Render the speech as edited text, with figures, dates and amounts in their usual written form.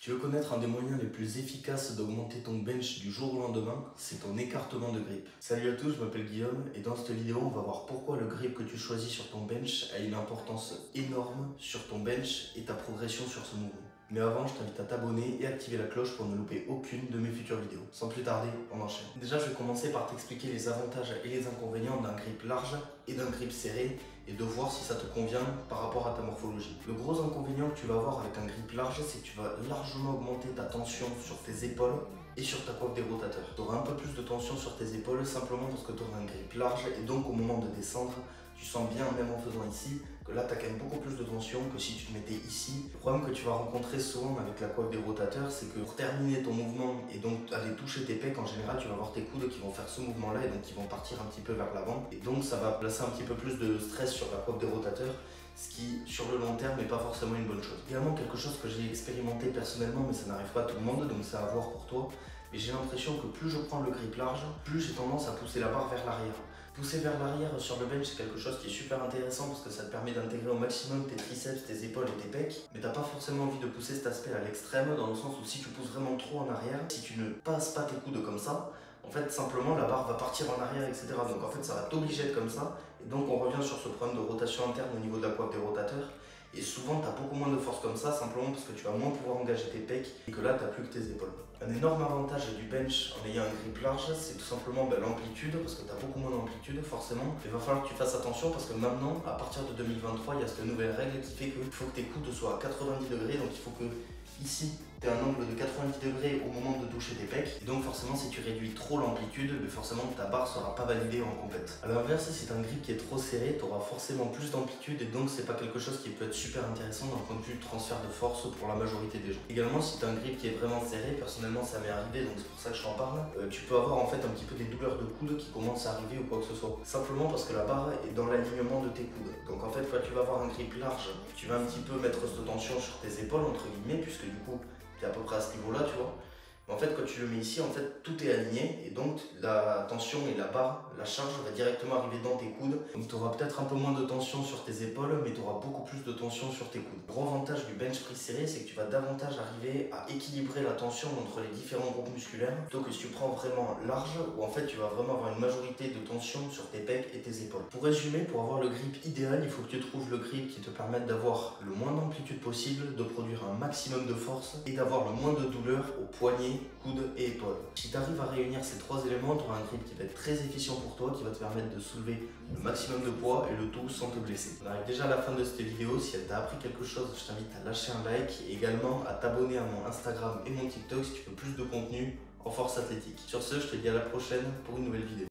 Tu veux connaître un des moyens les plus efficaces d'augmenter ton bench du jour au lendemain? C'est ton écartement de grip. Salut à tous, je m'appelle Guillaume et dans cette vidéo on va voir pourquoi le grip que tu choisis sur ton bench a une importance énorme sur ton bench et ta progression sur ce mouvement. Mais avant, je t'invite à t'abonner et activer la cloche pour ne louper aucune de mes futures vidéos. Sans plus tarder, on enchaîne. Déjà, je vais commencer par t'expliquer les avantages et les inconvénients d'un grip large et d'un grip serré et de voir si ça te convient par rapport à ta morphologie. Le gros inconvénient que tu vas avoir avec un grip large, c'est que tu vas largement augmenter ta tension sur tes épaules et sur ta coiffe des rotateurs. Tu auras un peu plus de tension sur tes épaules simplement parce que tu auras un grip large et donc au moment de descendre, tu sens bien, même en faisant ici, que là tu as quand même beaucoup plus de tension que si tu te mettais ici. Le problème que tu vas rencontrer souvent avec la coiffe des rotateurs, c'est que pour terminer ton mouvement et donc aller toucher tes pecs, en général tu vas avoir tes coudes qui vont faire ce mouvement là et donc qui vont partir un petit peu vers l'avant. Et donc ça va placer un petit peu plus de stress sur la coiffe des rotateurs, ce qui sur le long terme n'est pas forcément une bonne chose. Également quelque chose que j'ai expérimenté personnellement, mais ça n'arrive pas à tout le monde, donc c'est à voir pour toi. Mais j'ai l'impression que plus je prends le grip large, plus j'ai tendance à pousser la barre vers l'arrière. Pousser vers l'arrière sur le bench, c'est quelque chose qui est super intéressant parce que ça te permet d'intégrer au maximum tes triceps, tes épaules et tes pecs. Mais t'as pas forcément envie de pousser cet aspect à l'extrême, dans le sens où si tu pousses vraiment trop en arrière, si tu ne passes pas tes coudes comme ça, en fait simplement la barre va partir en arrière, etc. Donc en fait ça va t'obliger d'être comme ça. Et donc on revient sur ce problème de rotation interne au niveau de la coiffe des rotateurs. Et souvent tu as beaucoup moins de force comme ça, simplement parce que tu vas moins pouvoir engager tes pecs et que là tu n'as plus que tes épaules. Un énorme avantage du bench en ayant un grip large, c'est tout simplement l'amplitude, parce que tu as beaucoup moins d'amplitude forcément. Il va falloir que tu fasses attention parce que maintenant, à partir de 2023, il y a cette nouvelle règle qui fait qu'il faut que tes coudes soient à 90 degrés, donc il faut que ici, tu as un angle de 90 degrés au moment de toucher tes pecs. Et donc forcément, si tu réduis trop l'amplitude, forcément ta barre ne sera pas validée en compète. A l'inverse, si tu as un grip qui est trop serré, tu auras forcément plus d'amplitude et donc c'est pas quelque chose qui peut être super intéressant d'un point de vue de transfert de force pour la majorité des gens. Également, si tu as un grip qui est vraiment serré, personnellement ça m'est arrivé, donc c'est pour ça que je t'en parle, tu peux avoir en fait un petit peu des douleurs de coude qui commencent à arriver ou quoi que ce soit. Simplement parce que la barre est dans l'alignement de tes coudes. Donc en fait, quand tu vas avoir un grip large, tu vas un petit peu mettre cette tension sur tes épaules, entre guillemets, puisque du coup, à peu près à ce niveau là, tu vois. Mais en fait, quand tu le mets ici, en fait, tout est aligné et donc la tension et la barre, la charge va directement arriver dans tes coudes. Donc tu auras peut-être un peu moins de tension sur tes épaules, mais tu auras beaucoup plus de tension sur tes coudes. Le gros avantage du bench press serré, c'est que tu vas davantage arriver à équilibrer la tension entre les différents groupes musculaires, plutôt que si tu prends vraiment large, où en fait tu vas vraiment avoir une majorité de tension sur tes pecs et tes épaules. Pour résumer, pour avoir le grip idéal, il faut que tu trouves le grip qui te permette d'avoir le moins d'amplitude possible, de produire un maximum de force et d'avoir le moins de douleur aux poignets, coudes et épaules. Si tu arrives à réunir ces trois éléments, tu auras un grip qui va être très efficient pour toi, qui va te permettre de soulever le maximum de poids et le tout sans te blesser. On arrive déjà à la fin de cette vidéo. Si elle t'a appris quelque chose, je t'invite à lâcher un like et également à t'abonner à mon Instagram et mon TikTok si tu veux plus de contenu en force athlétique. Sur ce, je te dis à la prochaine pour une nouvelle vidéo.